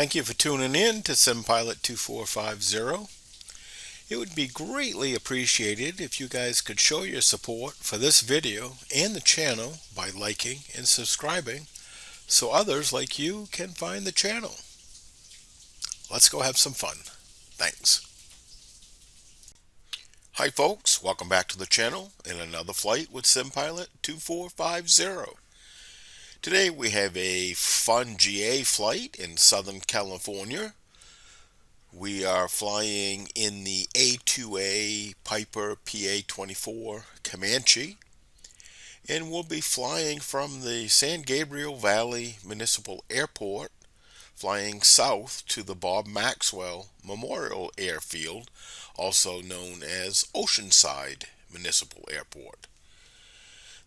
Thank you for tuning in to SimPilot 2450. It would be greatly appreciated if you guys could show your support for this video and the channel by liking and subscribing so others like you can find the channel. Let's go have some fun. Thanks. Hi folks, welcome back to the channel and another flight with SimPilot 2450. Today we have a fun GA flight in Southern California. We are flying in the A2A Piper PA-24 Comanche, and we'll be flying from the San Gabriel Valley Municipal Airport, flying south to the Bob Maxwell Memorial Airfield, also known as Oceanside Municipal Airport.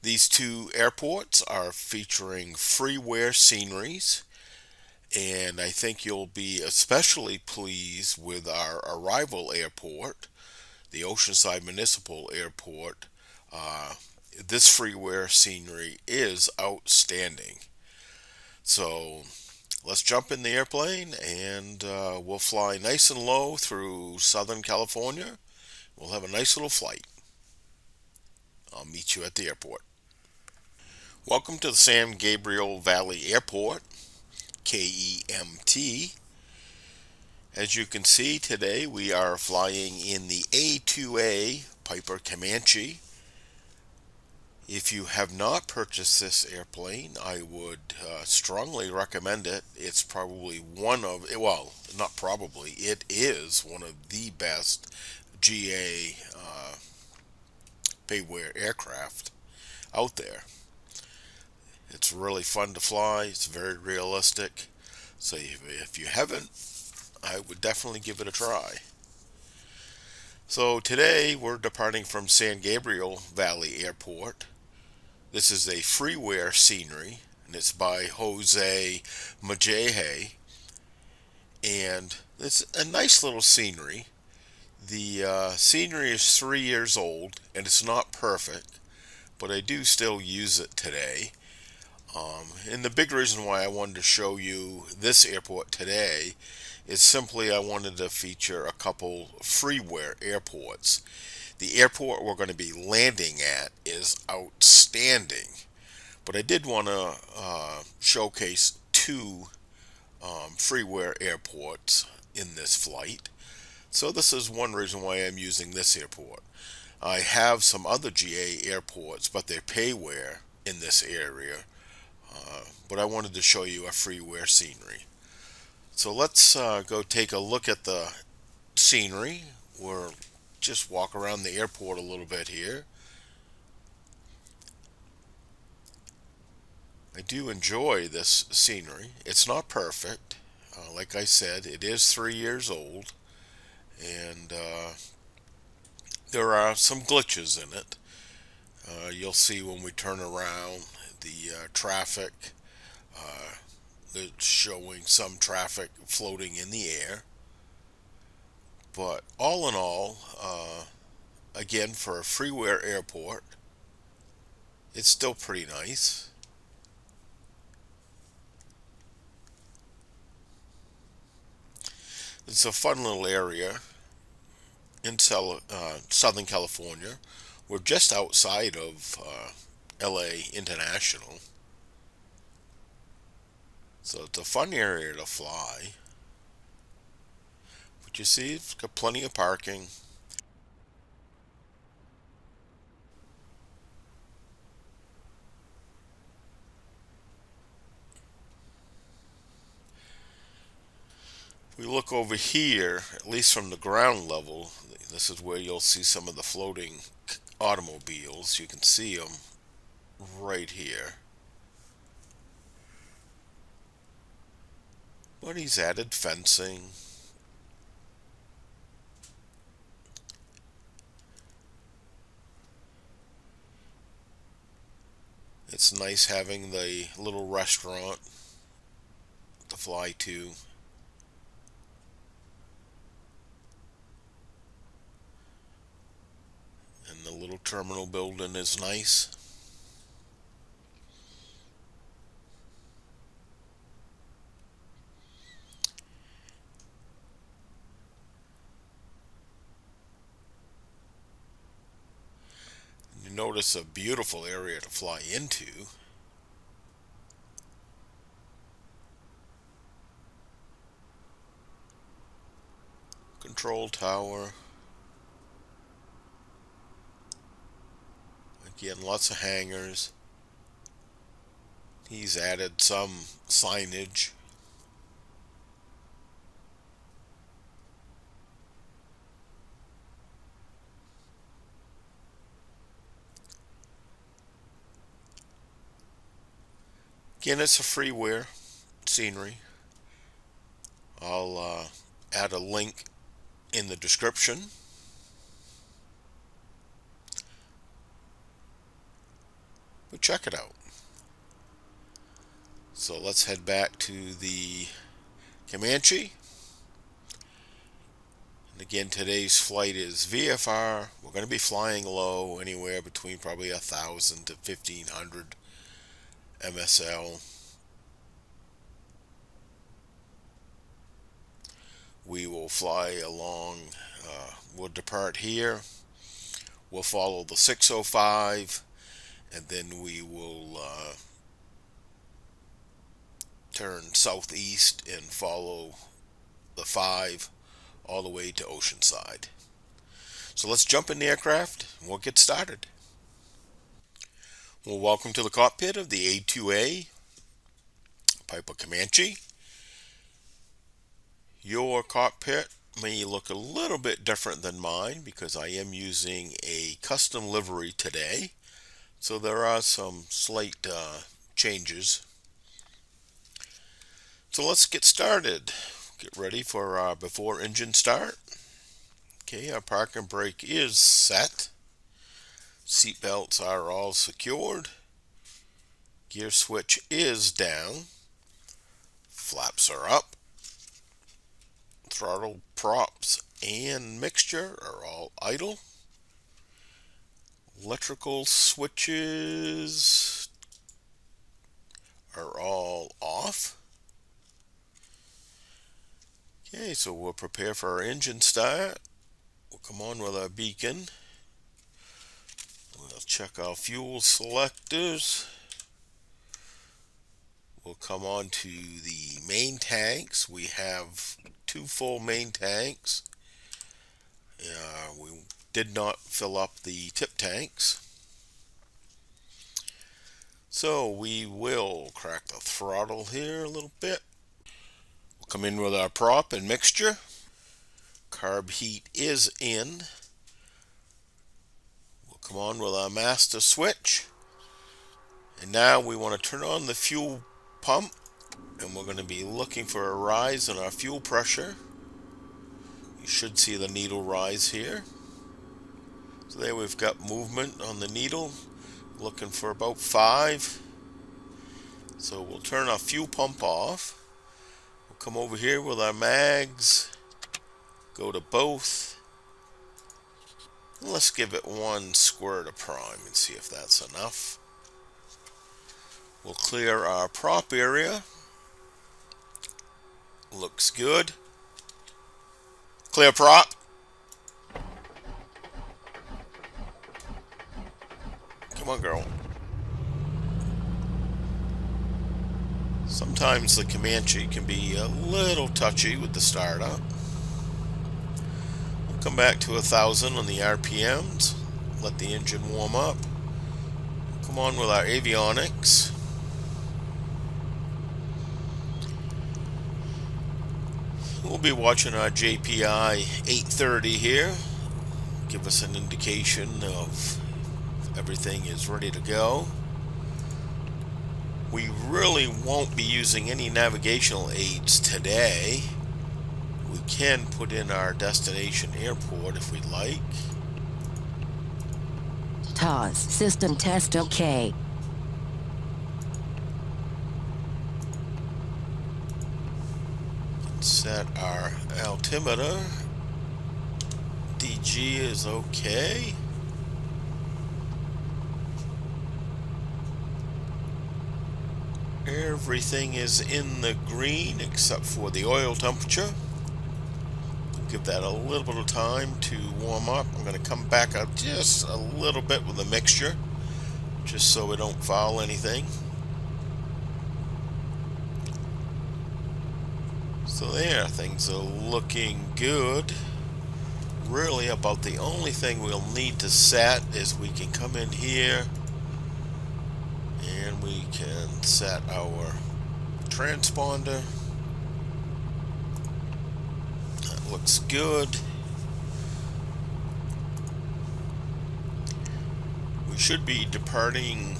These two airports are featuring Freeware Sceneries, and I think you'll be especially pleased with our arrival airport, the Oceanside Municipal Airport. This Freeware scenery is outstanding. So let's jump in the airplane and we'll fly nice and low through Southern California. We'll have a nice little flight. I'll meet you at the airport. Welcome to the San Gabriel Valley Airport, KEMT. As you can see today, we are flying in the A2A Piper Comanche. If you have not purchased this airplane, I would strongly recommend it. It's probably not probably, it is one of the best GA payware aircraft out there. It's really fun to fly. It's very realistic. So if you haven't, I would definitely give it a try. So today we're departing from San Gabriel Valley Airport. This is a Freeware scenery, and it's by JosueMejia, and it's a nice little scenery. The scenery is 3 years old, and it's not perfect, but I do still use it today. And the big reason why I wanted to show you this airport today is simply I wanted to feature a couple Freeware airports. The airport we're going to be landing at is outstanding, but I did want to showcase two Freeware airports in this flight. So this is one reason why I'm using this airport. I have some other GA airports, but they're payware in this area. But I wanted to show you a Freeware scenery. So let's go take a look at the scenery. We'll just walk around the airport a little bit here. I do enjoy this scenery. It's not perfect. Like I said, it is 3 years old, and there are some glitches in it. You'll see when we turn around the traffic. They're showing some traffic floating in the air. But all in all, again, for a Freeware airport, it's still pretty nice. It's a fun little area in Southern California. We're just outside of LA International. So it's a fun area to fly. But you see, it's got plenty of parking. If we look over here, at least from the ground level, this is where you'll see some of the floating automobiles. You can see them right here. But he's added fencing. It's nice having the little restaurant to fly to. And the little terminal building is nice. notice a beautiful area to fly into. Control tower. Again, lots of hangars. He's added some signage. Again, it's a freeware scenery. I'll add a link in the description. But check it out. So let's head back to the Comanche. And again, today's flight is VFR. We're going to be flying low, anywhere between probably 1,000 to 1,500 MSL. We will fly along, we'll depart here, we'll follow the 605, and then we will turn southeast and follow the 5 all the way to Oceanside. So let's jump in the aircraft and we'll get started. Well, welcome to the cockpit of the A2A Piper Comanche. Your cockpit may look a little bit different than mine because I am using a custom livery today. So there are some slight changes. So let's get started. Get ready for our before engine start. Okay, our parking brake is set. Seat belts are all secured. Gear switch is down. Flaps are up. Throttle, props, and mixture are all idle. Electrical switches are all off. Okay, so we'll prepare for our engine start. We'll come on with our beacon. We'll check our fuel selectors. We'll come on to the main tanks. We have 2 full main tanks. We did not fill up the tip tanks. So we will crack the throttle here a little bit. We'll come in with our prop and mixture. Carb heat is in. We'll come on with our master switch. And now we want to turn on the fuel pump, and we're going to be looking for a rise in our fuel pressure. You should see the needle rise here. So there we've got movement on the needle, looking for about 5. So we'll turn our fuel pump off. We'll come over here with our mags, go to both. And let's give it 1 squirt of prime and see if that's enough. We'll clear our prop area. Looks good. Clear prop. Come on, girl. Sometimes the Comanche can be a little touchy with the startup. We'll come back to 1,000 on the RPMs. Let the engine warm up. Come on with our avionics. We'll be watching our JPI 830 here. Give us an indication of everything is ready to go. We really won't be using any navigational aids today. We can put in our destination airport if we'd like. TOS system test OK. Set our altimeter. DG is okay. Everything is in the green except for the oil temperature. give that a little bit of time to warm up. I'm going to come back up just a little bit with the mixture, just so we don't foul anything. So there, things are looking good. Really, about the only thing we'll need to set is we can come in here and we can set our transponder. That looks good. We should be departing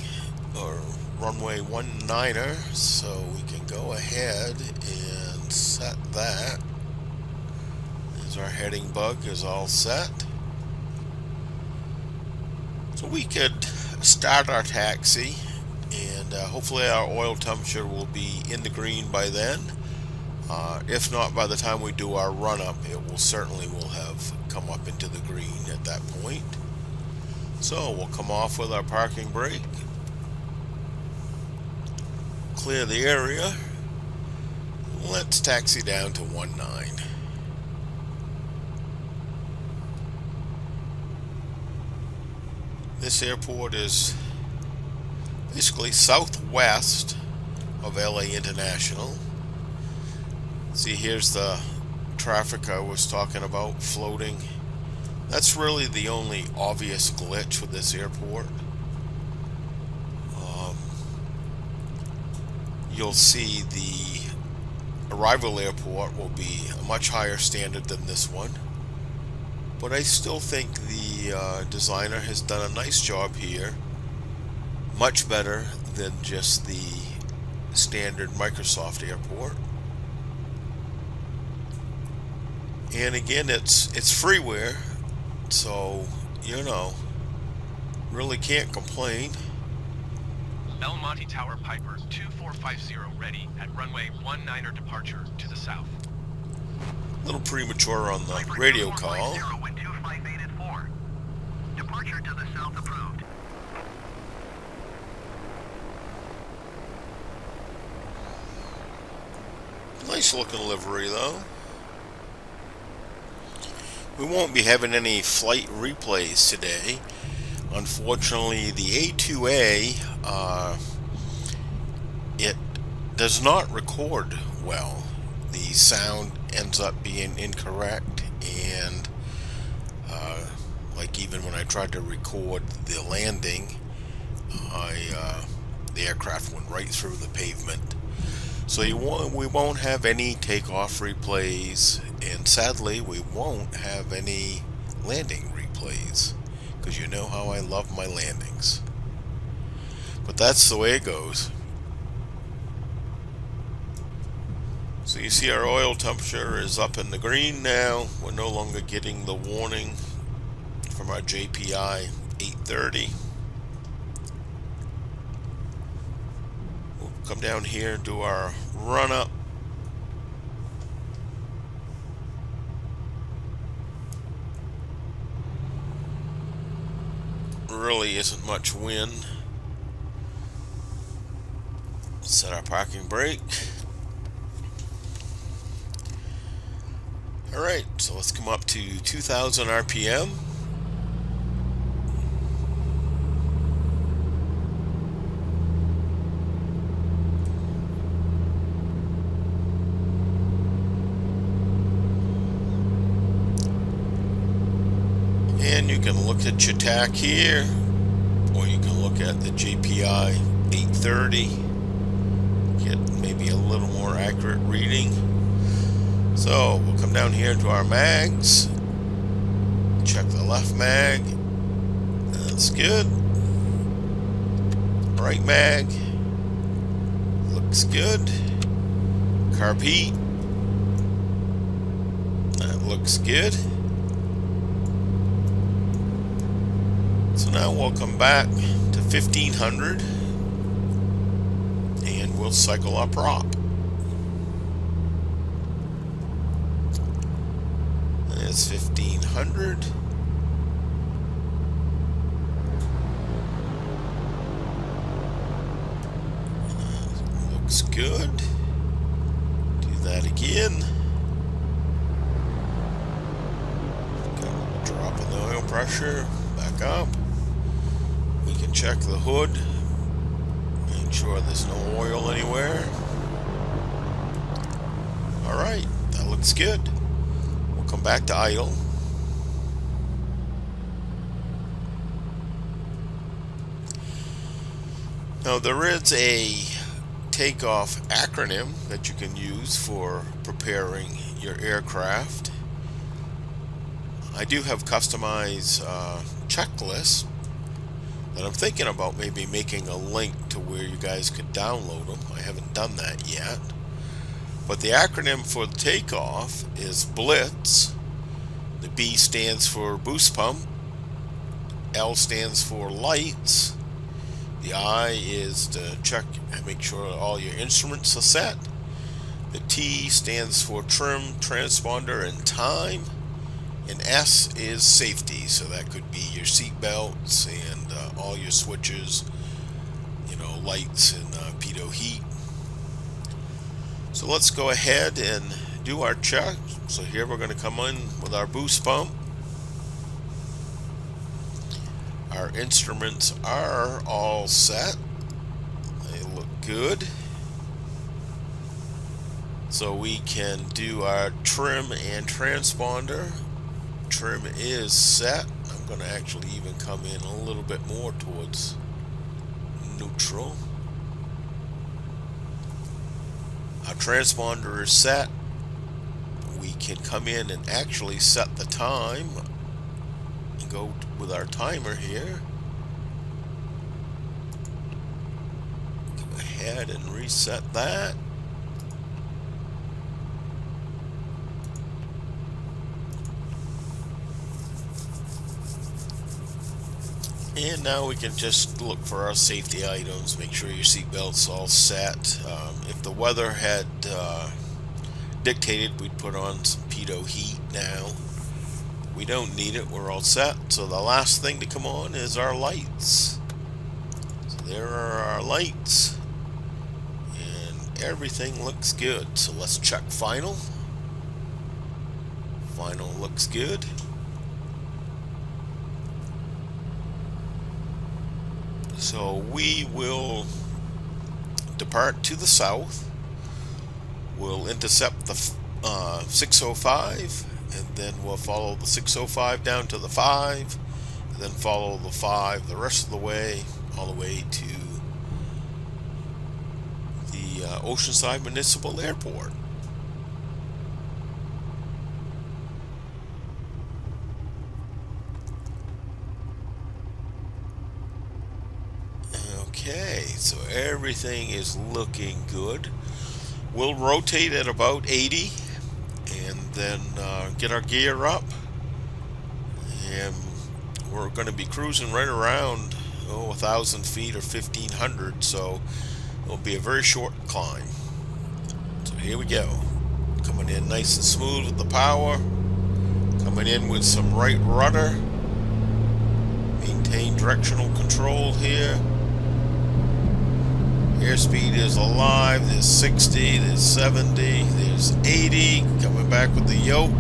or runway 19er, so we can go ahead and set that. As our heading bug is all set. So we could start our taxi, and hopefully our oil temperature will be in the green by then. If not, by the time we do our run up, it will certainly will have come up into the green at that point. So we'll come off with our parking brake, clear the area. Let's taxi down to 19. This airport is basically southwest of LA International. See, here's the traffic I was talking about floating. That's really the only obvious glitch with this airport. You'll see the arrival airport will be a much higher standard than this one. But I still think the designer has done a nice job here. Much better than just the standard Microsoft airport. And again, it's freeware, so you know, really can't complain. El Monte Tower Piper 2450 ready at runway 19er departure to the south. A little premature on the radio call. Wind 258 at 4. Departure to the south approved. Nice looking livery though. We won't be having any flight replays today. Unfortunately, the A2A, it does not record well. The sound ends up being incorrect, and like even when I tried to record the landing, the aircraft went right through the pavement. So we won't have any takeoff replays, and sadly we won't have any landing replays, because you know how I love my landings. But that's the way it goes. So you see our oil temperature is up in the green now. We're no longer getting the warning from our JPI 830. We'll come down here and do our run up. Really isn't much wind. Set our parking brake. Alright, so let's come up to 2000 RPM. And you can look at your TAC here, or you can look at the JPI 830, get maybe a little more accurate reading. So we'll come down here to our mags, check the left mag, that's good. Right mag, looks good. Carb heat, that looks good. So now we'll come back to 1500 and we'll cycle our prop. It's 1500. Looks good. Do that again. down pressure, back up. We can check the hood, make sure there's no oil anywhere. Alright, that looks good. We'll come back to idle. Now there is a takeoff acronym that you can use for preparing your aircraft. I do have customized checklists that I'm thinking about maybe making a link to where you guys could download them. I haven't done that yet. But the acronym for the takeoff is BLITZ. The B stands for boost pump. L stands for lights. The I is to check and make sure all your instruments are set. The T stands for trim, transponder, and time. And S is safety, so that could be your seat belts and all your switches, you know, lights and pitot heat. So let's go ahead and do our check. So here we're going to come in with our boost pump. Our instruments are all set. They look good. So we can do our trim and transponder. Trim is set. I'm going to actually even come in a little bit more towards neutral. Our transponder is set. We can come in and actually set the time and go with our timer here. Go ahead and reset that. And now we can just look for our safety items, make sure your seatbelt's all set. If the weather had dictated, we'd put on some pitot heat now. We don't need it, we're all set. So the last thing to come on is our lights. So there are our lights. And everything looks good. So let's check final. Final looks good. So we will depart to the south. We'll intercept the 605, and then we'll follow the 605 down to the 5, and then follow the 5 the rest of the way, all the way to the Oceanside Municipal Airport. Okay, so everything is looking good. We'll rotate at about 80 and then get our gear up, and we're going to be cruising right around 1,000 feet or 1,500, so it'll be a very short climb. So here we go, coming in nice and smooth with the power, coming in with some right rudder, maintain directional control here. Airspeed is alive. There's 60, there's 70, there's 80. Coming back with the yoke.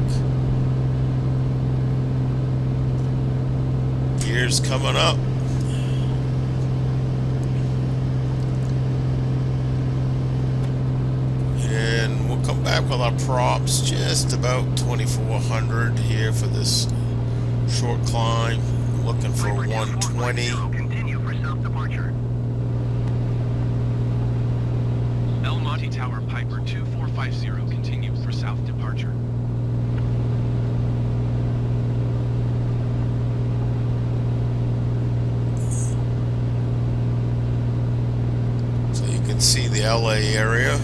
Gears coming up. And we'll come back with our props just about 2,400 here for this short climb. Looking for 120. Continue for self-departure. Monte Tower Piper 2450 continue for south departure. So you can see the LA area.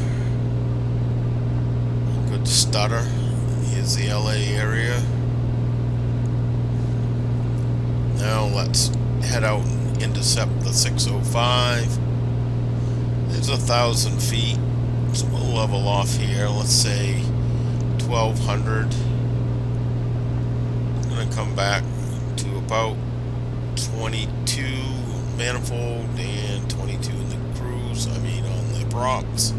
Good stutter. Here's the LA area. Now let's head out and intercept the 605. There's 1,000 feet. So we'll level off here, let's say 1,200. I'm going to come back to about 22 manifold and 22 in the cruise, on the props.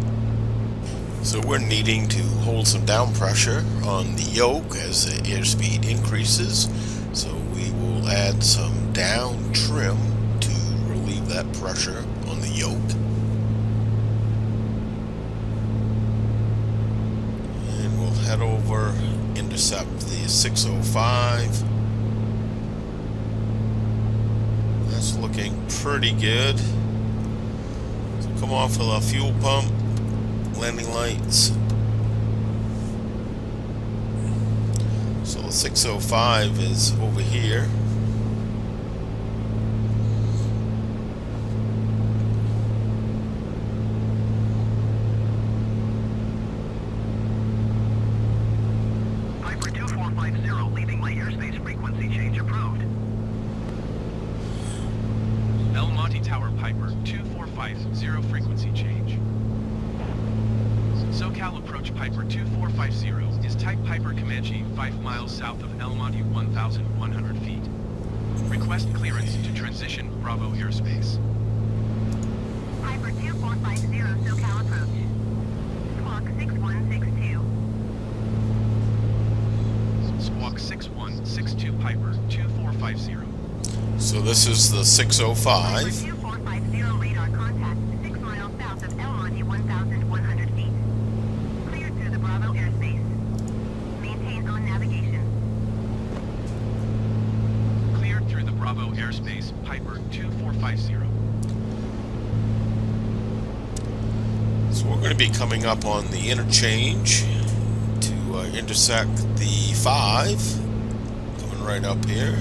So we're needing to hold some down pressure on the yoke as the airspeed increases. So we will add some down trim to relieve that pressure on the yoke. And we'll head over, intercept the 605. That's looking pretty good. So come off with our fuel pump, landing lights. So the 605 is over here. Piper 2450, leaving my airspace frequency change approved. El Monte Tower Piper 2450, frequency change. SoCal approach Piper 2450 is type Piper Comanche 5 miles south of El Monte 1,100 feet. Request clearance to transition Bravo airspace. Piper 2450, SoCal approach. Squawk 6162. Squawk 6162 Piper 2450. So this is the Piper 605. 2450, radar contact 6 miles south of El Monte 1,100 feet. Cleared through the Bravo airspace. Maintain on navigation. Cleared through the Bravo airspace, Piper 2450. So we're going to be coming up on the interchange to intersect the 5, coming right up here.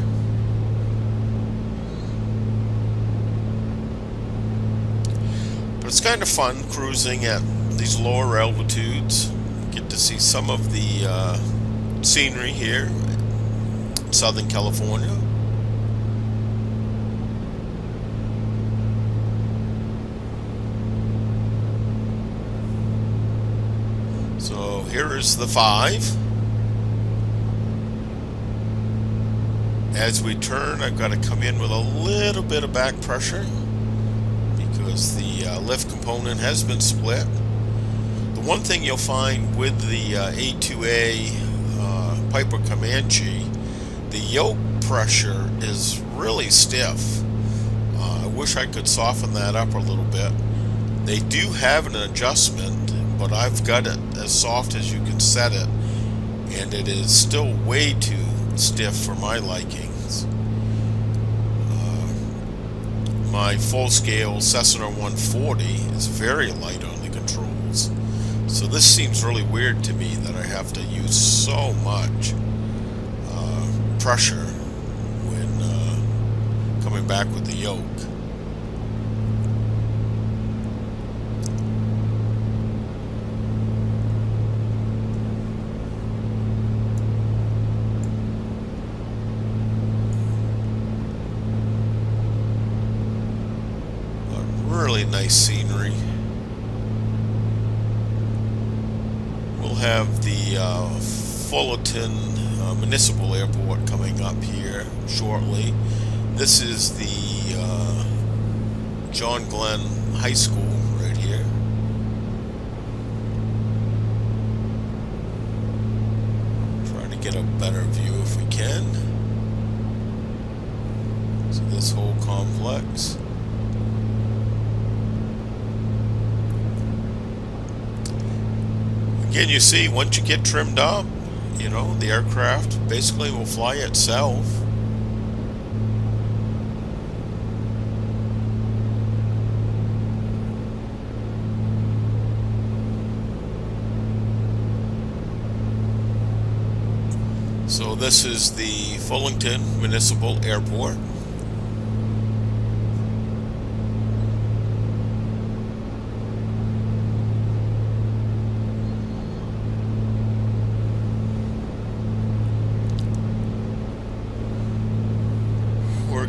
But it's kind of fun cruising at these lower altitudes. Get to see some of the scenery here in Southern California. So here is the 5. As we turn, I've got to come in with a little bit of back pressure because the lift component has been split. The one thing you'll find with the A2A Piper Comanche, the yoke pressure is really stiff. I wish I could soften that up a little bit. They do have an adjustment, but I've got it as soft as you can set it, and it is still way too stiff for my likings. My full-scale Cessna 140 is very light on the controls, so this seems really weird to me that I have to use so much pressure when coming back with the yoke. Really nice scenery. We'll have the Fullerton Municipal Airport coming up here shortly. This is the John Glenn High School right here. Trying to get a better view if we can. So this whole complex. Again, you see, once you get trimmed up, you know, the aircraft basically will fly itself. So this is the Fullerton Municipal Airport.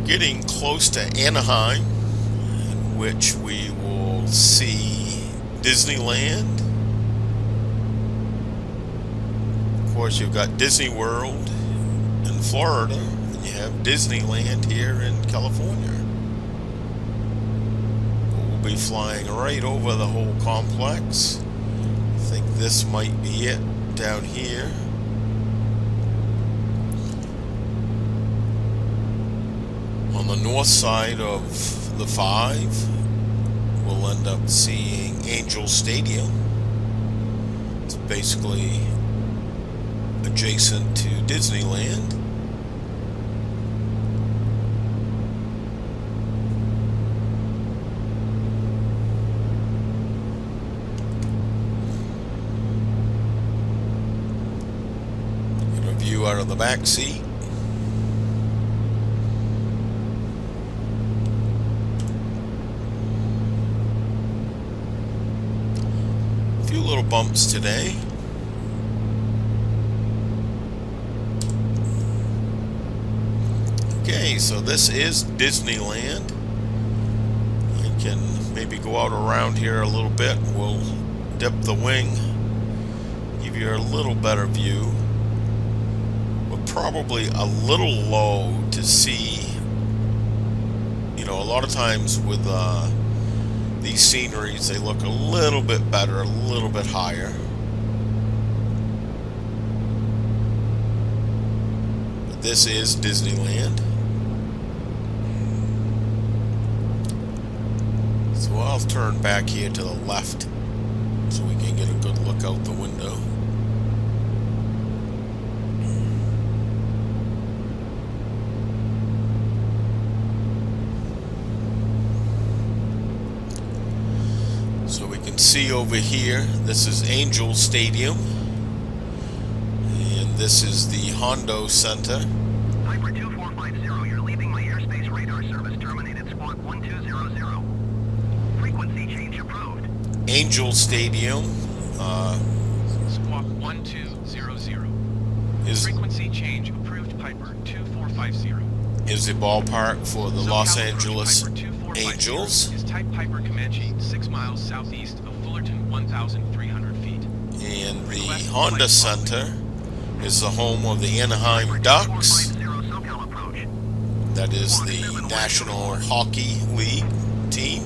Getting close to Anaheim, in which we will see Disneyland. Of course, you've got Disney World in Florida, and you have Disneyland here in California. We'll be flying right over the whole complex. I think this might be it down here. the north side of the 5, we'll end up seeing Angel Stadium. It's basically adjacent to Disneyland. Get a view out of the back seat. A few little bumps today. Okay, so this is Disneyland. I can maybe go out around here a little bit. We'll dip the wing, give you a little better view. We're probably a little low to see, you know, a lot of times with these sceneries, they look a little bit better, a little bit higher. But this is Disneyland. So I'll turn back here to the left so we can get a good look out the window. So we can see over here, this is Angel Stadium, and this is the Hondo Center. Piper 2450, you're leaving my airspace radar service terminated squawk 1200. Frequency change approved. Angel Stadium Squawk 1200. is Frequency change approved, Piper 2450. the ballpark for the SoCal Los approach Angeles Piper 2450 Angels, is type Piper Comanche, 6 miles southeast of Fullerton, 1,300 feet. and the Honda Center is the home of the Anaheim Ducks. 2450 SoCal approach. That is the National Hockey League team.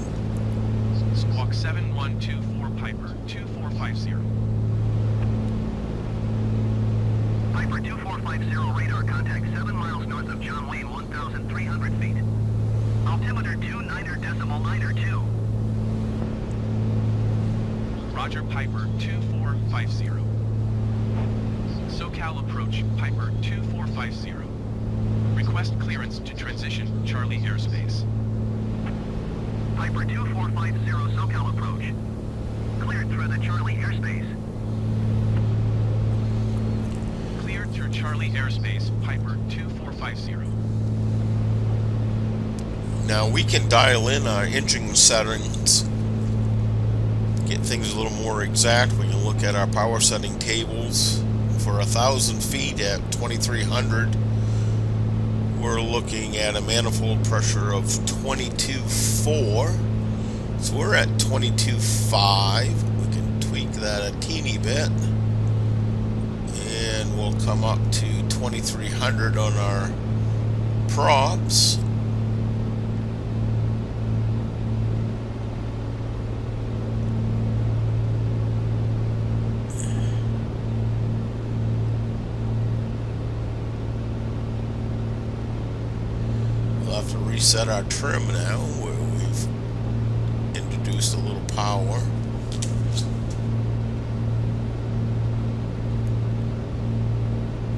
Squawk 7124 Piper 2450. Piper 2450 radar contact 7 miles north of John Wayne, 1,300 feet. Altimeter 29.92. Roger, Piper 2450. SoCal approach Piper 2450. Request clearance to transition Charlie airspace. Piper 2450 SoCal approach. Cleared through the Charlie airspace. Cleared through Charlie airspace, Piper 2450. Now we can dial in our engine settings, get things a little more exact. We can look at our power setting tables. For 1,000 feet at 2,300, we're looking at a manifold pressure of 22.4. So we're at 22.5. We can tweak that a teeny bit, and we'll come up to 2,300 on our props. We'll have to reset our trim now, where we've introduced a little power.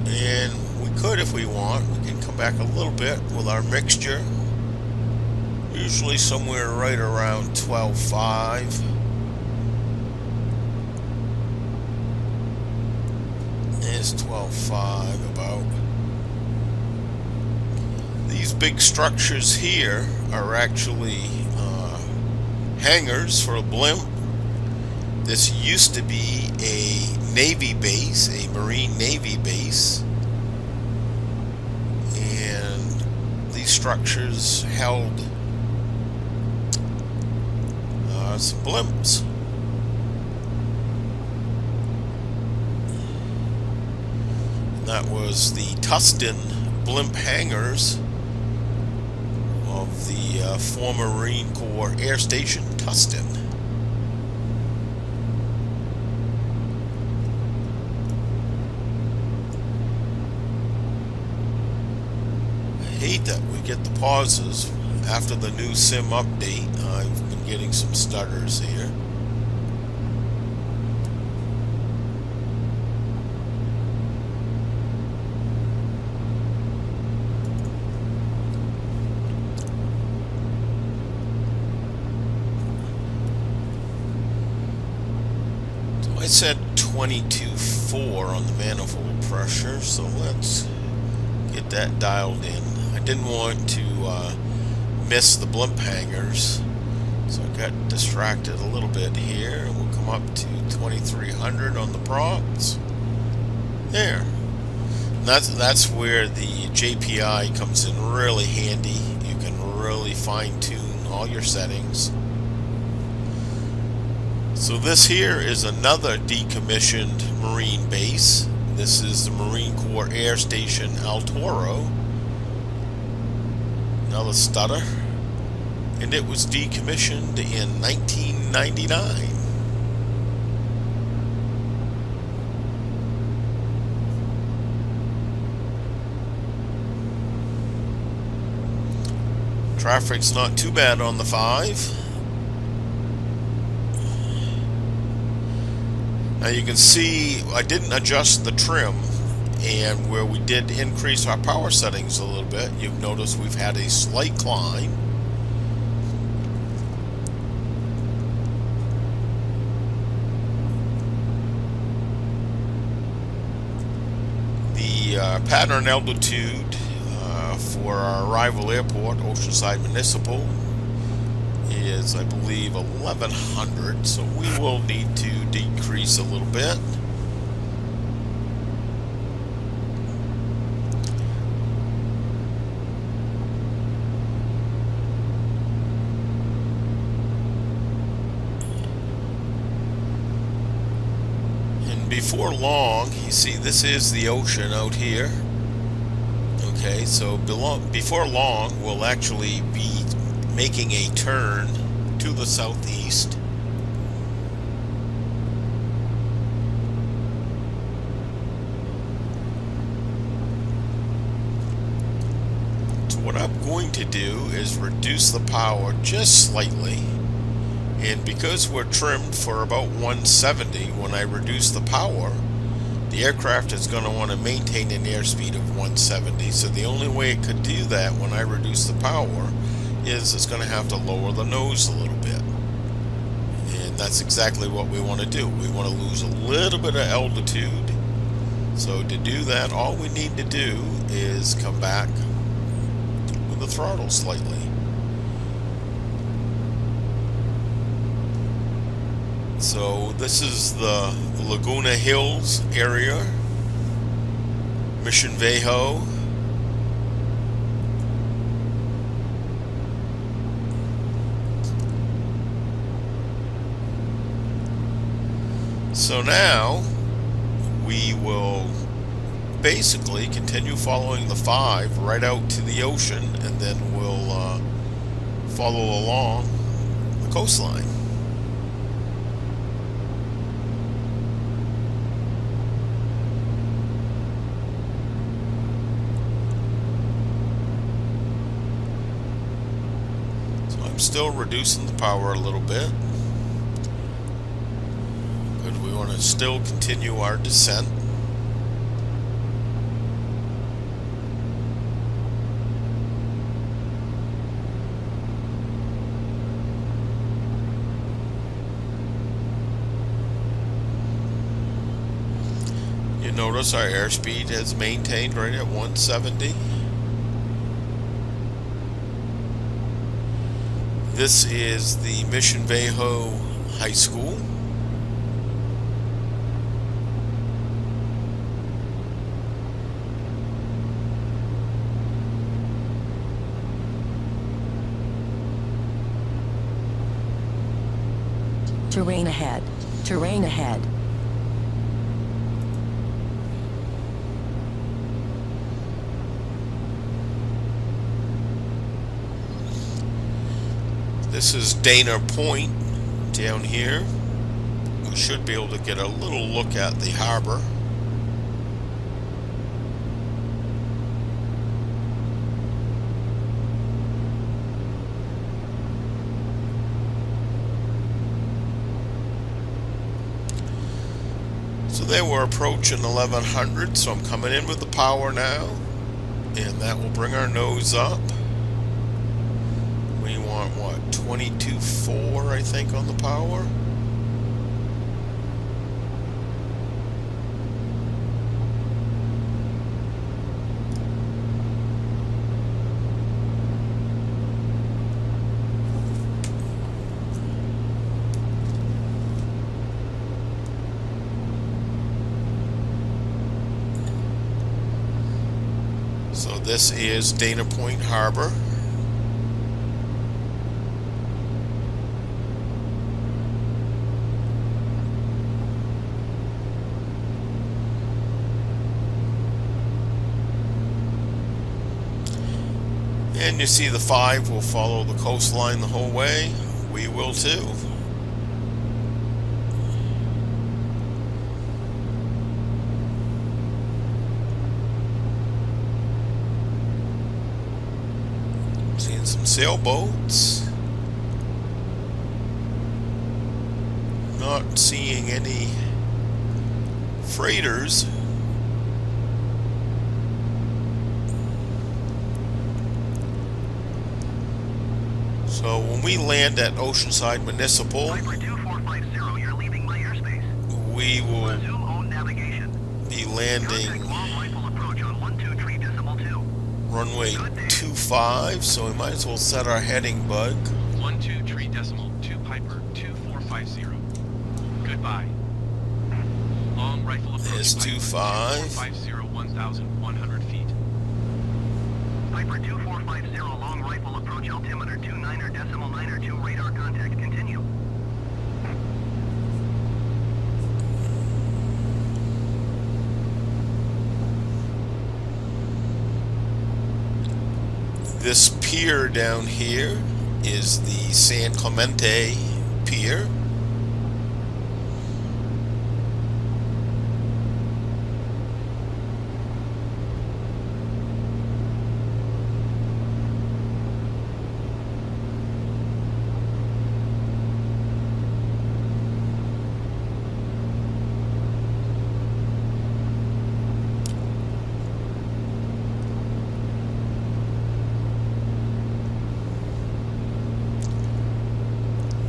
And we could, if we want, we can come back a little bit with our mixture. Usually somewhere right around 12.5. It's 12.5 about. These big structures here are actually hangars for a blimp. This used to be a Navy base, a Marine Navy base, and these structures held some blimps. That was the Tustin blimp hangars of the former Marine Corps Air Station Tustin. hate that we get the pauses after the new sim update. I've been getting some stutters here. So I said 22.4 on the manifold pressure, so let's get that dialed in. I didn't want to miss the blimp hangers, so I got distracted a little bit here. We'll come up to 2300 on the props. There. And that's where the JPI comes in really handy. You can really fine-tune all your settings. So this here is another decommissioned Marine base. This is the Marine Corps Air Station El Toro. Another stutter. And it was decommissioned in 1999. Traffic's not too bad on the 5. Now you can see I didn't adjust the trim, and where we did increase our power settings a little bit, you've noticed we've had a slight climb. The pattern altitude for our arrival airport, Oceanside Municipal, is, I believe, 1100, so we will need to decrease a little bit. And before long, you see this is the ocean out here. Okay, so before long we'll actually be making a turn to the southeast. So what I'm going to do is reduce the power just slightly, and because we're trimmed for about 170, when I reduce the power, the aircraft is going to want to maintain an airspeed of 170, so the only way it could do that when I reduce the power is it's going to have to lower the nose a little bit. And that's exactly what we want to do. We want to lose a little bit of altitude. So to do that, all we need to do is come back with the throttle slightly. So this is the Laguna Hills area, Mission Viejo. So now we will basically continue following the 5 right out to the ocean, and then we'll follow along the coastline. So I'm still reducing the power a little bit. But we want to still continue our descent. You notice our airspeed has maintained right at 170. This is the Mission Viejo High School. Terrain ahead. Terrain ahead. This is Dana Point down here. We should be able to get a little look at the harbor. There we're approaching 1100, so I'm coming in with the power now, and that will bring our nose up. We want what, 22.4 I think on the power. So this is Dana Point Harbor. And you see the 5 will follow the coastline the whole way. We will too. Seeing some sailboats. Not seeing any freighters. So when we land at Oceanside Municipal, Piper 2450, you're leaving my airspace. we will Resume own navigation. be landing Contact long rifle approach on 123.2. runway 25, so we might as well set our heading bug. 123.2 Piper 2450. Goodbye. Long rifle approach. There's 25. 2450, 1,100 feet. Piper 2450, long rifle approach altimeter 29.92 radar contact. Continue. This pier down here is the San Clemente Pier.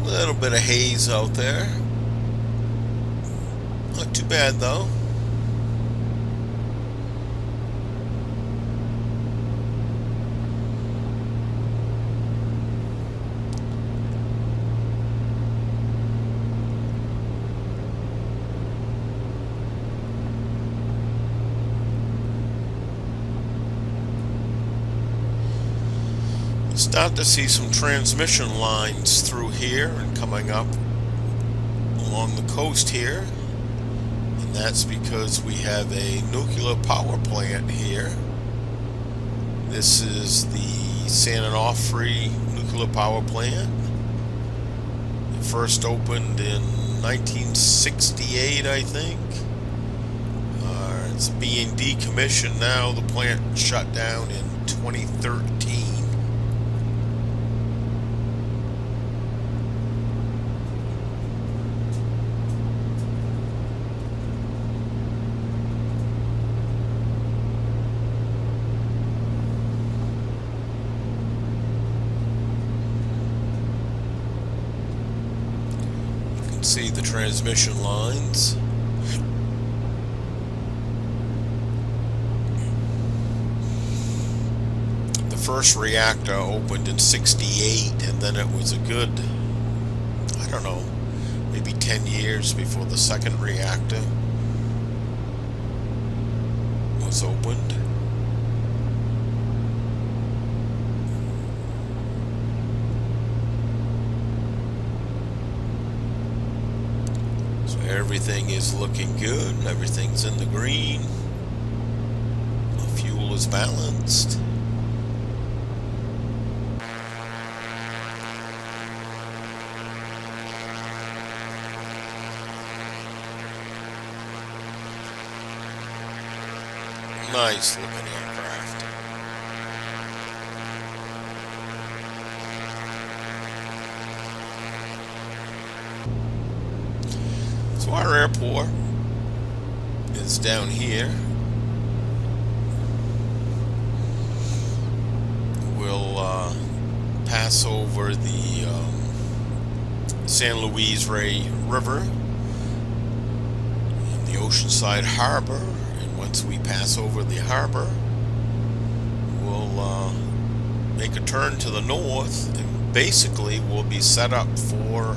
A little bit of haze out there. Not too bad though. Start to see some transmission lines through here and coming up along the coast here, and that's because we have a nuclear power plant here. This is the San Onofre nuclear power plant. It first opened in 1968, I think. It's being decommissioned now. The plant shut down in 2013. See the transmission lines. The first reactor opened in 68, and then it was a good, I don't know, maybe 10 years before the second reactor was opened. Everything is looking good. Everything's in the green. The fuel is balanced. Nice looking aircraft. So our airport is down here. We'll pass over the San Luis Rey River and the Oceanside Harbor, and once we pass over the harbor, we'll make a turn to the north, and basically we'll be set up for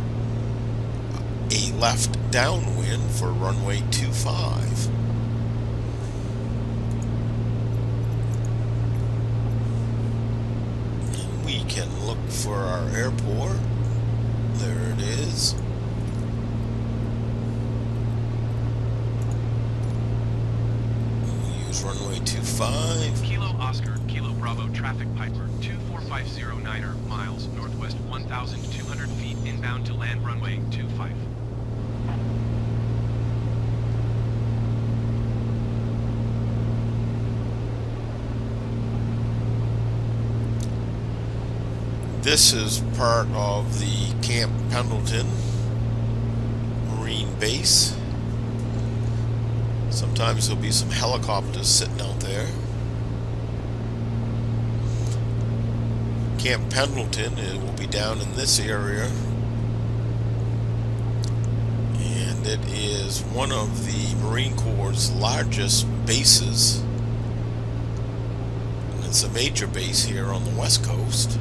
a left downwind for runway 25. And we can look for our airport. There it is. We'll use runway 25. Kilo Oscar, Kilo Bravo traffic Piper, 24509er miles northwest 1,200 feet inbound to land runway 25. This is part of the Camp Pendleton Marine Base. Sometimes there'll be some helicopters sitting out there. Camp Pendleton, it will be down in this area, and it is one of the Marine Corps' largest bases, and it's a major base here on the West Coast.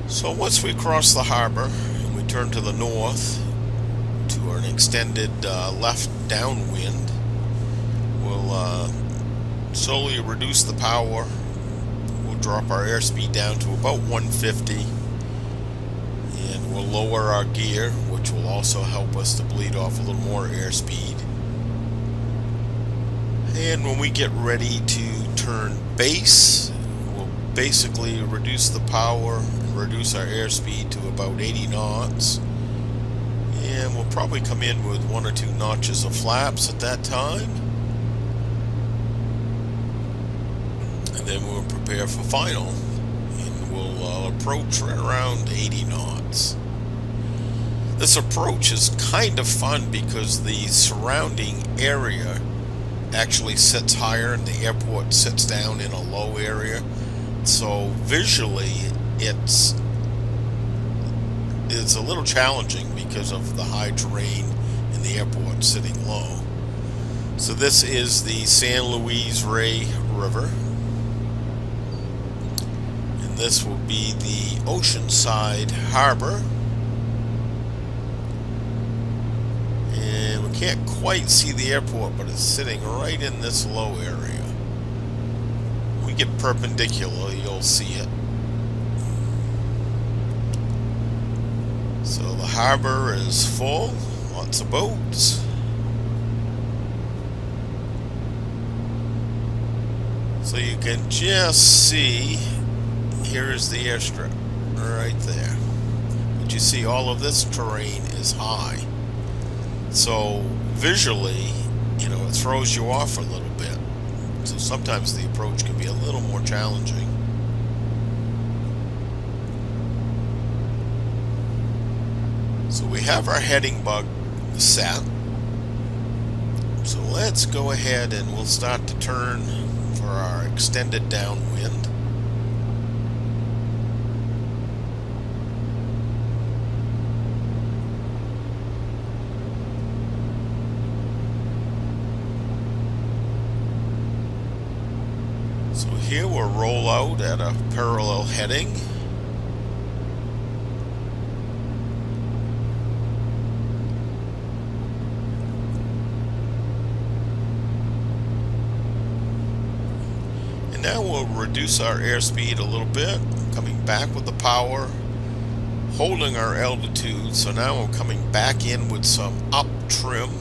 So once we cross the harbor and we turn to the north to an extended left downwind, we'll slowly reduce the power. We'll drop our airspeed down to about 150, and we'll lower our gear, which will also help us to bleed off a little more airspeed. And when we get ready to turn base, we'll basically reduce the power, reduce our airspeed to about 80 knots, and we'll probably come in with 1 or 2 notches of flaps at that time, and then we'll prepare for final, and we'll approach right around 80 knots. This approach is kind of fun because the surrounding area actually sits higher and the airport sits down in a low area, so visually it's a little challenging because of the high terrain and the airport sitting low. So this is the San Luis Rey River, and this will be the Oceanside Harbor, and we can't quite see the airport, but it's sitting right in this low area. When we get perpendicular, you'll see it. So the harbor is full, lots of boats. So you can just see, here's the airstrip right there. But you see all of this terrain is high. So visually, you know, it throws you off a little bit. So sometimes the approach can be a little more challenging. So we have our heading bug set. So let's go ahead and we'll start to turn for our extended downwind. So here we'll roll out at a parallel heading. Now we'll reduce our airspeed a little bit, coming back with the power, holding our altitude. So now we're coming back in with some up trim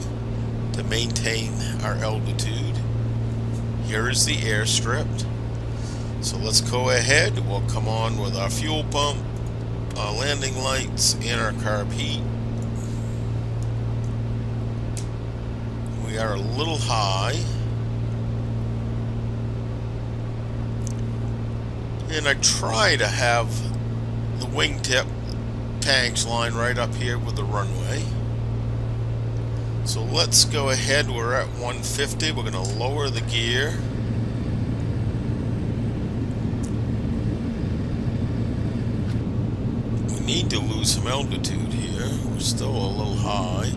to maintain our altitude. Here is the airstrip. So let's go ahead. We'll come on with our fuel pump, our landing lights, and our carb heat. We are a little high. And I try to have the wingtip tanks line right up here with the runway. So let's go ahead. We're at 150. We're going to lower the gear. We need to lose some altitude here. We're still a little high.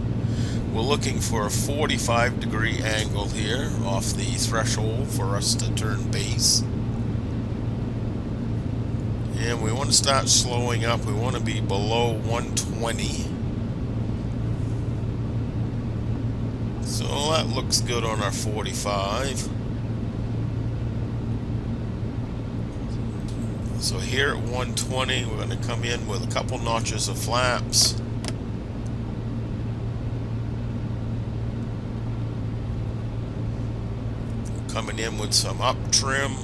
We're looking for a 45-degree angle here off the threshold for us to turn base. And we want to start slowing up. We want to be below 120. So that looks good on our 45. So here at 120, we're going to come in with a couple notches of flaps. Coming in with some up trim.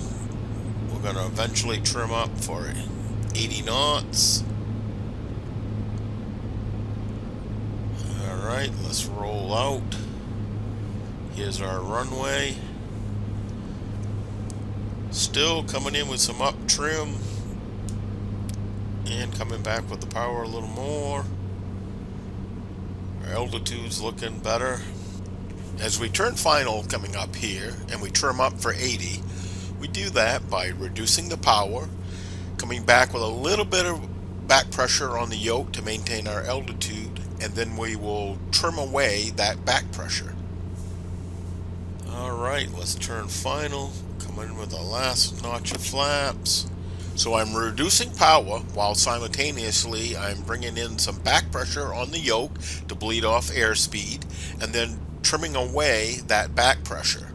We're going to eventually trim up for 80 knots. Alright, let's roll out. Here's our runway. Still coming in with some up trim. And coming back with the power a little more. Our altitude's looking better. As we turn final coming up here and we trim up for 80, we do that by reducing the power, coming back with a little bit of back pressure on the yoke to maintain our altitude, and then we will trim away that back pressure. Alright, let's turn final, come in with the last notch of flaps. So I'm reducing power while simultaneously I'm bringing in some back pressure on the yoke to bleed off airspeed, and then trimming away that back pressure.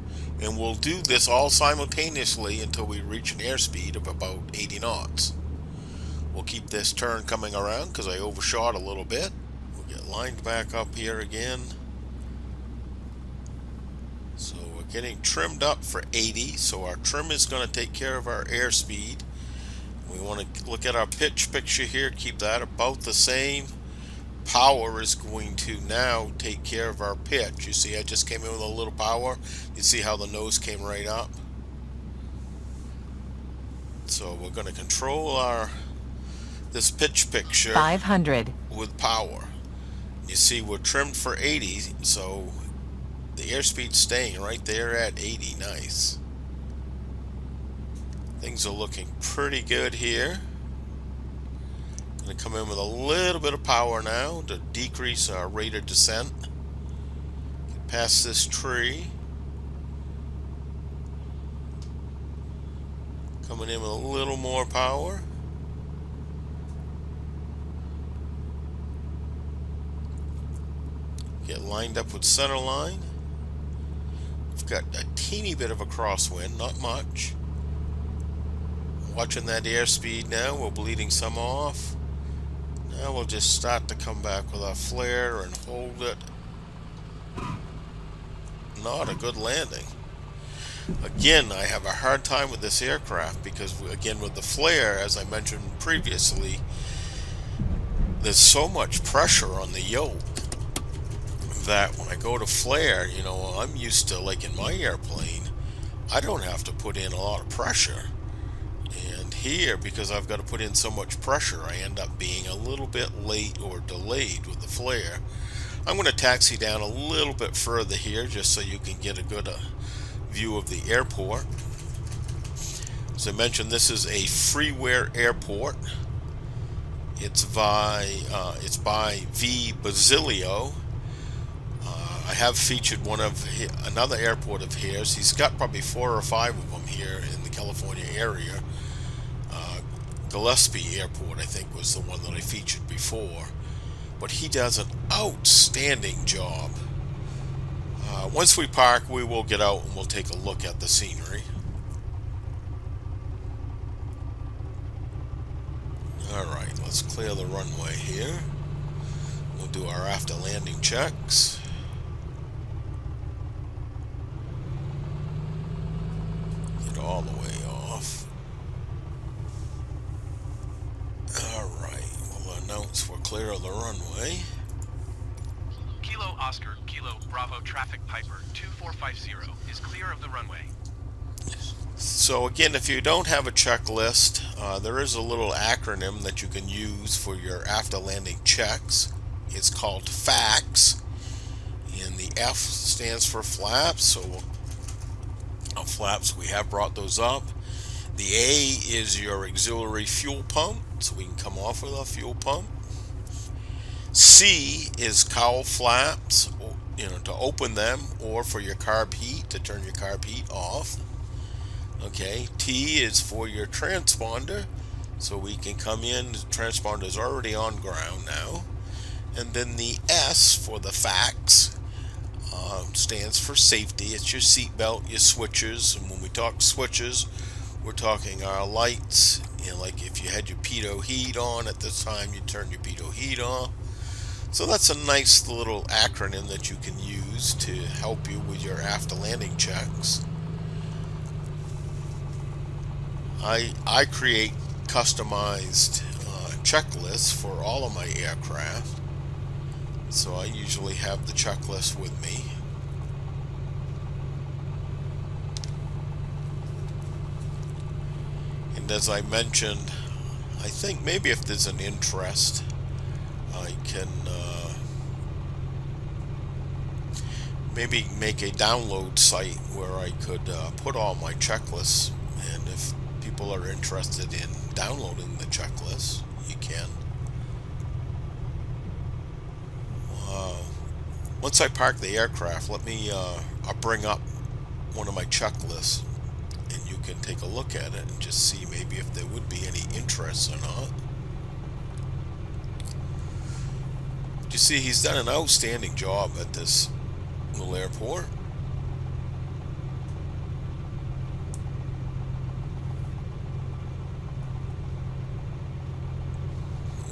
And we'll do this all simultaneously until we reach an airspeed of about 80 knots. We'll keep this turn coming around because I overshot a little bit. We'll get lined back up here again. So we're getting trimmed up for 80, so our trim is going to take care of our airspeed. We want to look at our pitch picture here, keep that about the same. Power is going to now take care of our pitch. You see I just came in with a little power. You see how the nose came right up. So we're going to control this pitch picture 500. with power. You see we're trimmed for 80, so the airspeed's staying right there at 80. Nice. Things are looking pretty good here. Going to come in with a little bit of power now to decrease our rate of descent. Get past this tree. Coming in with a little more power. Get lined up with center line. We've got a teeny bit of a crosswind, not much. Watching that airspeed now, we're bleeding some off. Now we'll just start to come back with our flare and hold it. Not a good landing. Again, I have a hard time with this aircraft because, again, with the flare, as I mentioned previously, there's so much pressure on the yoke that when I go to flare, you know, I'm used to, like in my airplane, I don't have to put in a lot of pressure. And here, because I've got to put in so much pressure, I end up being a little bit late or delayed with the flare. I'm going to taxi down a little bit further here just so you can get a good view of the airport. As I mentioned, this is a Freeware airport. It's by vbazillio. I have featured another airport of his. He's got probably 4 or 5 of them here in the California area. Gillespie Airport, I think, was the one that I featured before. But he does an outstanding job. Once we park, we will get out and we'll take a look at the scenery. Alright, let's clear the runway here. We'll do our after landing checks. Get all the way off. Alright, we'll announce we're clear of the runway. Kilo Oscar, Kilo Bravo Traffic Piper 2450 is clear of the runway. So again, if you don't have a checklist, there is a little acronym that you can use for your after landing checks. It's called FACS, and the F stands for flaps. So flaps, we have brought those up. The A is your auxiliary fuel pump, so we can come off with our fuel pump. C is cowl flaps, to open them, or for your carb heat, to turn your carb heat off. Okay, T is for your transponder, so we can come in, the transponder is already on ground now. And then the S for the FACS stands for safety. It's your seat belt, your switches, and when we talk switches, we're talking our lights. Like if you had your pitot heat on at this time, you turn your pitot heat on. So that's a nice little acronym that you can use to help you with your after landing checks. I create customized checklists for all of my aircraft, so I usually have the checklist with me. And as I mentioned, I think maybe if there's an interest, I can maybe make a download site where I could put all my checklists, and if people are interested in downloading the checklist, you can. Once I park the aircraft, let me I'll bring up one of my checklists, and you can take a look at it and just see maybe if there would be any interest or not. You see, he's done an outstanding job at this little airport.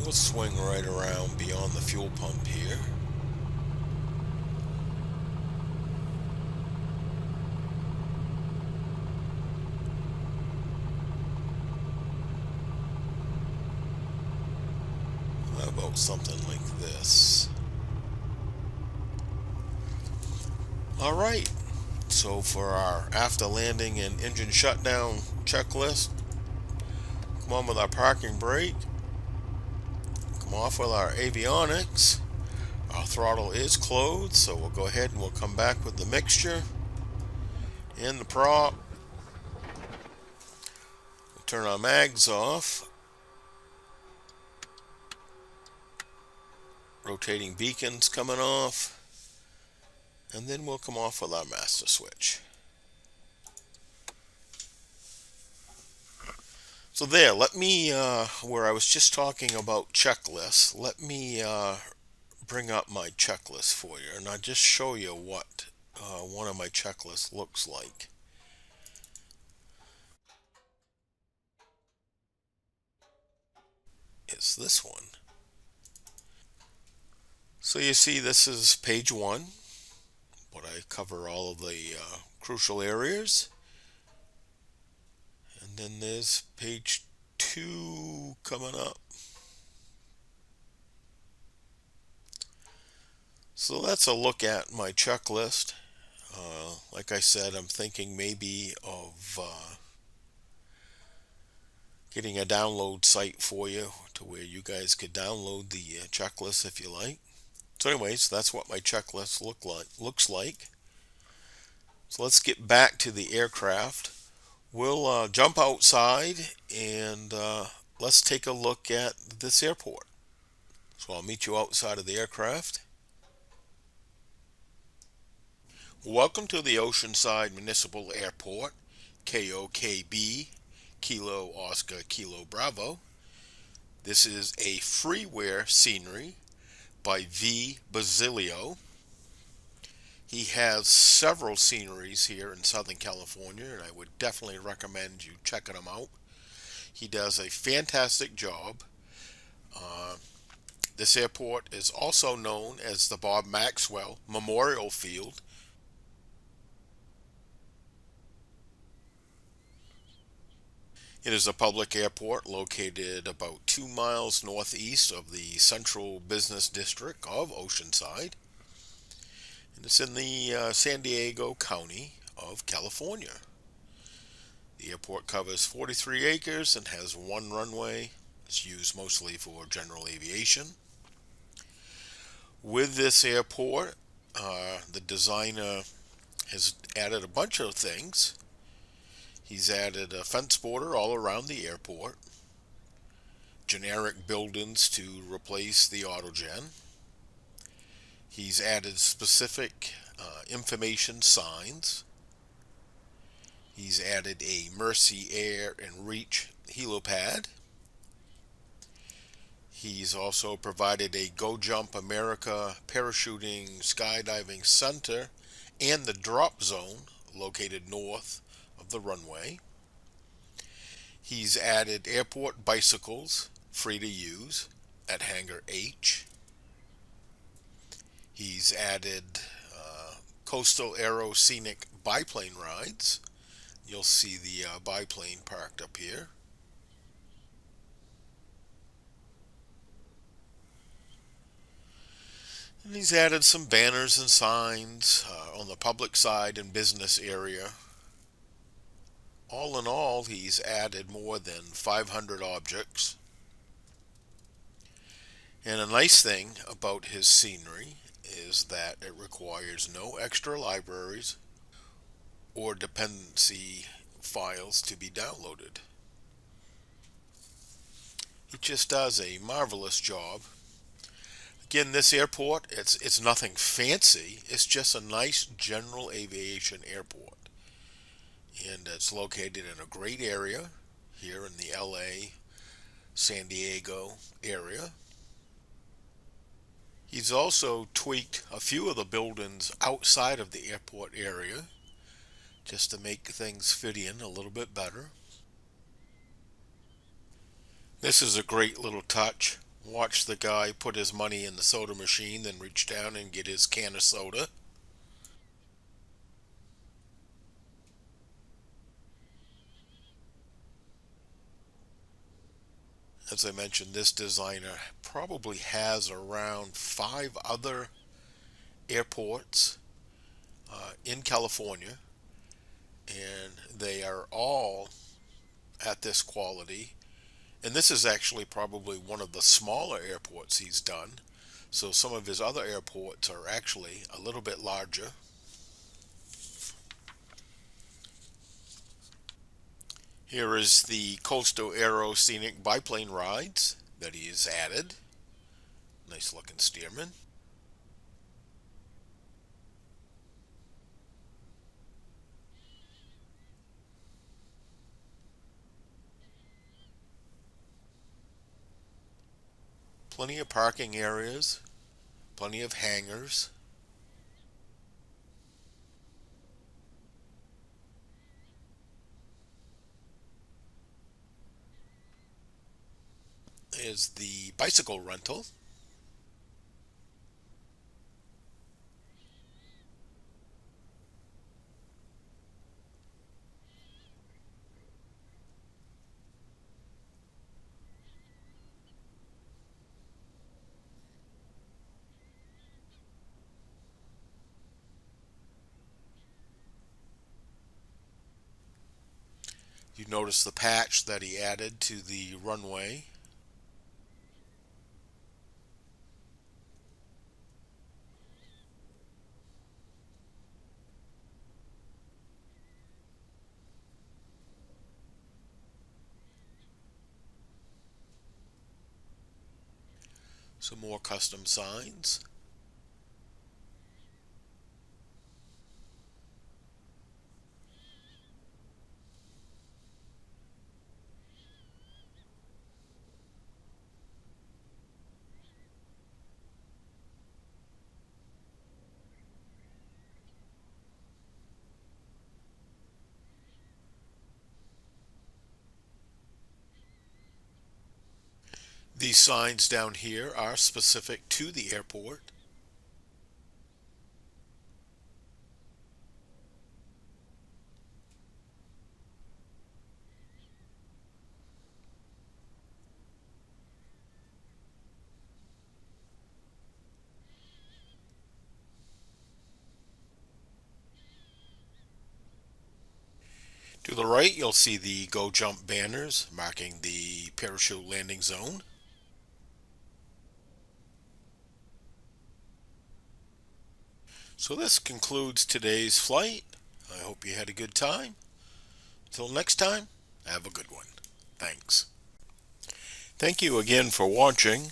We'll swing right around beyond the fuel pump here. How about something like this? Alright, so for our after landing and engine shutdown checklist, come on with our parking brake, come off with our avionics. Our throttle is closed, so we'll go ahead and we'll come back with the mixture and the prop. We'll turn our mags off. Rotating beacons coming off. And then we'll come off with our master switch. So there, let me, where I was just talking about checklists, let me bring up my checklist for you, and I'll just show you what one of my checklists looks like. It's this one. So you see, this is page 1, but I cover all of the crucial areas. And then there's page 2 coming up. So that's a look at my checklist. Like I said, I'm thinking maybe of getting a download site for you to where you guys could download the checklist if you like. So anyways, that's what my checklist looks like. So let's get back to the aircraft. We'll jump outside and let's take a look at this airport. So I'll meet you outside of the aircraft. Welcome to the Oceanside Municipal Airport, KOKB, Kilo Oscar Kilo Bravo. This is a Freeware scenery by vbazillio. He has several sceneries here in Southern California, and I would definitely recommend you checking them out. He does a fantastic job. This airport is also known as the Bob Maxwell Memorial Field. It is a public airport located about 2 miles northeast of the central business district of Oceanside. And it's in the San Diego County of California. The airport covers 43 acres and has one runway. It's used mostly for general aviation. With this airport, the designer has added a bunch of things. He's added a fence border all around the airport, generic buildings to replace the autogen. He's added specific information signs. He's added a Mercy Air and Reach helipad. He's also provided a Go Jump America parachuting skydiving center and the drop zone located north of the runway. He's added airport bicycles free to use at Hangar H. He's added coastal aero scenic biplane rides. You'll see the biplane parked up here. And he's added some banners and signs on the public side and business area. All in all, he's added more than 500 objects. And a nice thing about his scenery is that it requires no extra libraries or dependency files to be downloaded. He just does a marvelous job. Again, this airport, it's nothing fancy. It's just a nice general aviation airport. And it's located in a great area here in the LA, San Diego area. He's also tweaked a few of the buildings outside of the airport area just to make things fit in a little bit better. This is a great little touch. Watch the guy put his money in the soda machine, then reach down and get his can of soda. As I mentioned, this designer probably has around 5 other airports in California, and they are all at this quality. And this is actually probably one of the smaller airports he's done. So some of his other airports are actually a little bit larger. Here is the Coastal Aero Scenic Biplane rides that he has added. Nice looking Stearman. Plenty of parking areas, plenty of hangars. Is the bicycle rental. You notice the patch that he added to the runway. Some more custom signs. These signs down here are specific to the airport. To the right, you'll see the Go Jump banners marking the parachute landing zone. So this concludes today's flight. I hope you had a good time. Until next time, have a good one. Thanks. Thank you again for watching,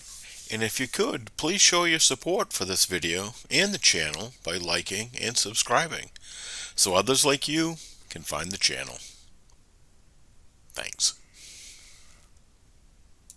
and if you could, please show your support for this video and the channel by liking and subscribing, so others like you can find the channel. Thanks.